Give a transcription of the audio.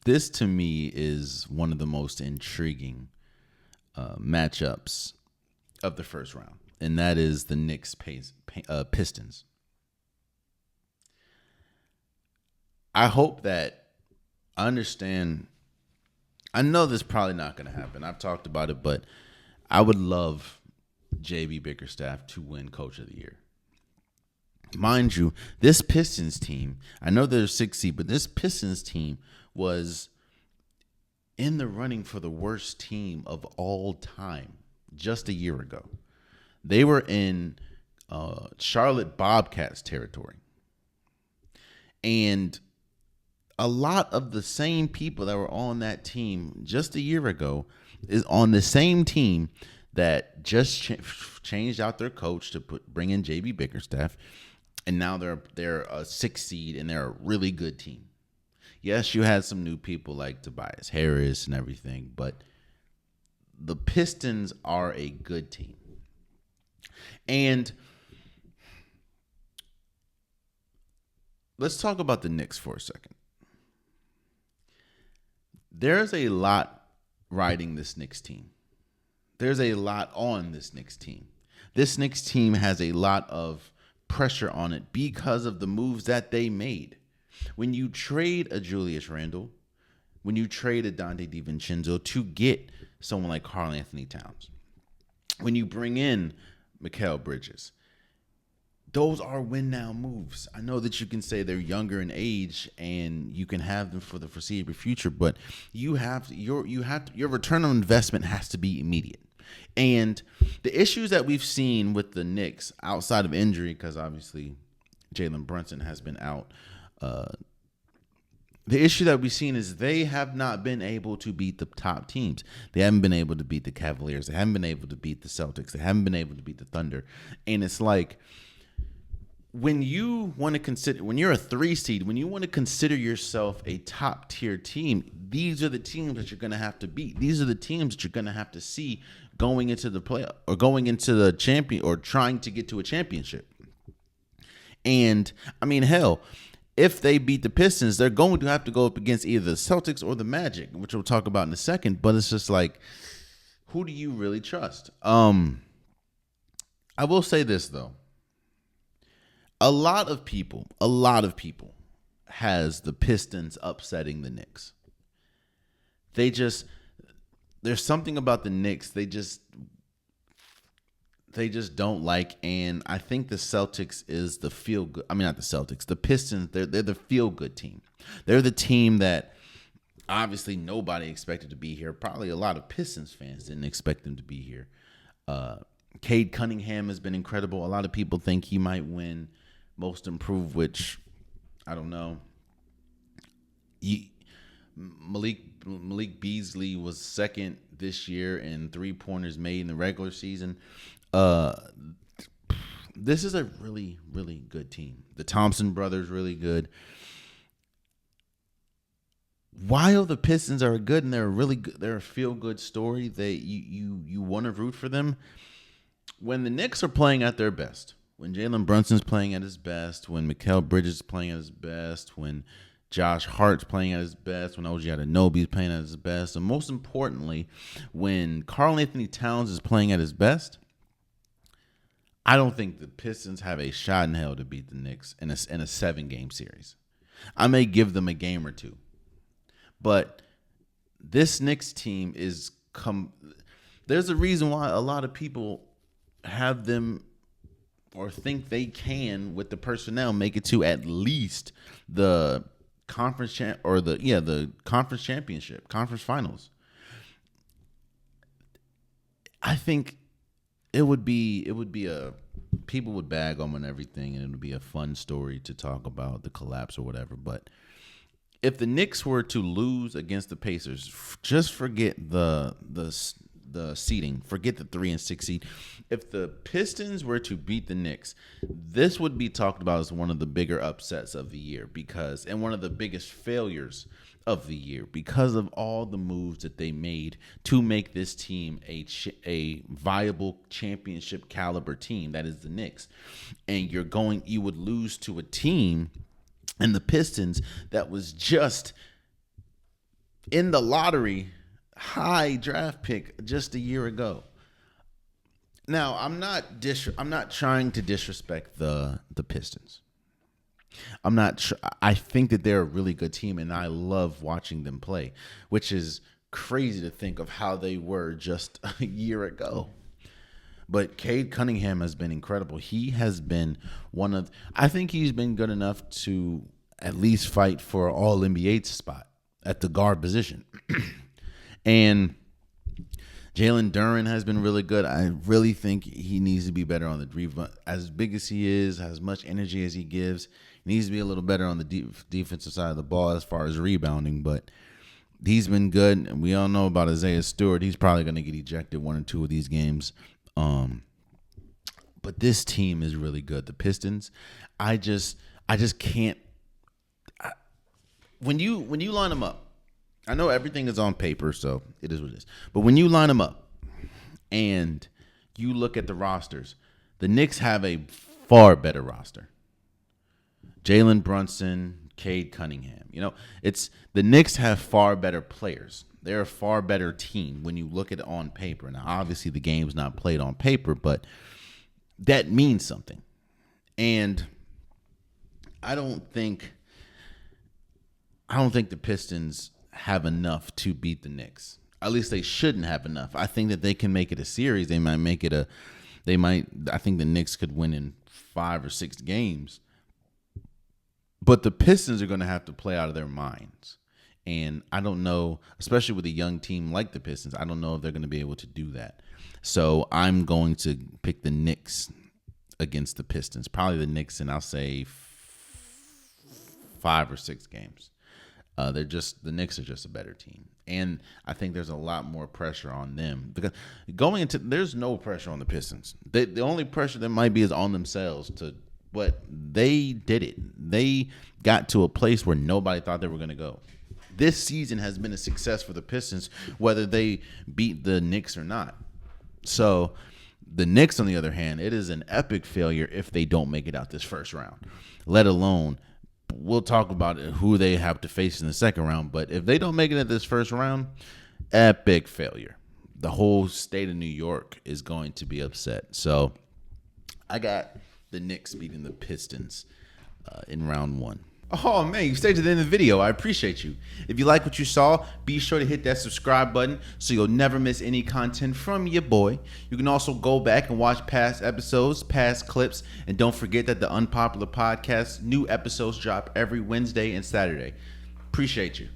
This to me is one of the most intriguing matchups of the first round, and that is the Pistons. I hope that I understand. I know this is probably not going to happen. I've talked about it, but I would love JB Bickerstaff to win Coach of the Year. Mind you, this Pistons team, I know they're 6 seed, but this Pistons team was in the running for the worst team of all time just a year ago. They were in Charlotte Bobcats territory. And a lot of the same people that were on that team just a year ago is on the same team that just changed out their coach to bring in JB Bickerstaff, and now they're a 6 seed and they're a really good team. Yes, you had some new people like Tobias Harris and everything, but the Pistons are a good team. And let's talk about the Knicks for a second. There's a lot riding this Knicks team. There's a lot on this Knicks team. This Knicks team has a lot of pressure on it because of the moves that they made. When you trade a Julius Randle, when you trade a Dante DiVincenzo to get someone like Karl Anthony Towns, when you bring in Mikal Bridges, those are win now moves. I know that you can say they're younger in age and you can have them for the foreseeable future, but your return on investment has to be immediate. And the issues that we've seen with the Knicks outside of injury, because obviously Jalen Brunson has been out, the issue that we've seen is they have not been able to beat the top teams. They haven't been able to beat the Cavaliers. They haven't been able to beat the Celtics. They haven't been able to beat the Thunder. And it's like, when you want to consider, when you're a 3 seed, when you want to consider yourself a top tier team, these are the teams that you're going to have to beat. These are the teams that you're going to have to see going into the playoff or going into the champion or trying to get to a championship. And I mean, hell, if they beat the Pistons, they're going to have to go up against either the Celtics or the Magic, which we'll talk about in a second. But it's just like, who do you really trust? I will say this though. A lot of people has the Pistons upsetting the Knicks. There's something about the Knicks they just don't like, and I think the Celtics is the feel good. I mean, not the Celtics, the Pistons. They're the feel good team. They're the team that obviously nobody expected to be here. Probably a lot of Pistons fans didn't expect them to be here. Cade Cunningham has been incredible. A lot of people think he might win Most Improved, which I don't know. Malik Beasley was second this year in 3-pointers made in the regular season. This is a really, really good team. The Thompson brothers really good. While the Pistons are good and they're really good, they're a feel good story. You want to root for them. When the Knicks are playing at their best, when Jalen Brunson's playing at his best, when Mikal Bridges is playing at his best, when Josh Hart's playing at his best, when OG Anunoby is playing at his best, and most importantly, when Karl Anthony Towns is playing at his best, I don't think the Pistons have a shot in hell to beat the Knicks in a 7-game series. I may give them a game or two, but this Knicks team is there's a reason why a lot of people have them or think they can, with the personnel, make it to at least the conference the conference championship, conference finals. I think it would be people would bag on and everything, and it would be a fun story to talk about the collapse or whatever. But if the Knicks were to lose against the Pacers, just forget the seeding, forget the 3 and 6 seed. If the Pistons were to beat the Knicks, this would be talked about as one of the bigger upsets of the year, and one of the biggest failures of the year, because of all the moves that they made to make this team a viable championship caliber team that is the Knicks. And you would lose to a team And the Pistons, that was just in the lottery, high draft pick just a year ago. Now, I'm not trying to disrespect the Pistons. I'm not sure. I think that they're a really good team, and I love watching them play, which is crazy to think of how they were just a year ago. But Cade Cunningham has been incredible. He has been I think he's been good enough to at least fight for all NBA spot at the guard position. And Jalen Duren has been really good. I really think he needs to be better on the rebound. As big as he is, as much energy as he gives, he needs to be a little better on the defensive side of the ball as far as rebounding. But he's been good. And we all know about Isaiah Stewart. He's probably going to get ejected one or two of these games. But this team is really good. The Pistons, I just can't. When you line them up, I know everything is on paper, so it is what it is. But when you line them up and you look at the rosters, the Knicks have a far better roster. Jalen Brunson, Cade Cunningham. It's the Knicks have far better players. They're a far better team when you look at it on paper. Now, obviously, the game's not played on paper, but that means something. And I don't think the Pistons have enough to beat the Knicks. At least they shouldn't have enough. I think that they can make it a series. I think the Knicks could win in 5 or 6 games. But the Pistons are going to have to play out of their minds. And I don't know, especially with a young team like the Pistons, I don't know if they're going to be able to do that. So I'm going to pick the Knicks against the Pistons. Probably the Knicks, and I'll say 5 or 6 games. The Knicks are just a better team. And I think there's a lot more pressure on them. Because there's no pressure on the Pistons. The only pressure that might be is on themselves but they did it. They got to a place where nobody thought they were going to go. This season has been a success for the Pistons, whether they beat the Knicks or not. So the Knicks, on the other hand, it is an epic failure if they don't make it out this first round, let alone we'll talk about who they have to face in the second round. But if they don't make it at this first round, epic failure. The whole state of New York is going to be upset. So I got the Knicks beating the Pistons in round 1. Oh, man, you stayed to the end of the video. I appreciate you. If you like what you saw, be sure to hit that subscribe button so you'll never miss any content from your boy. You can also go back and watch past episodes, past clips, and don't forget that the Unpopular Podcast, new episodes drop every Wednesday and Saturday. Appreciate you.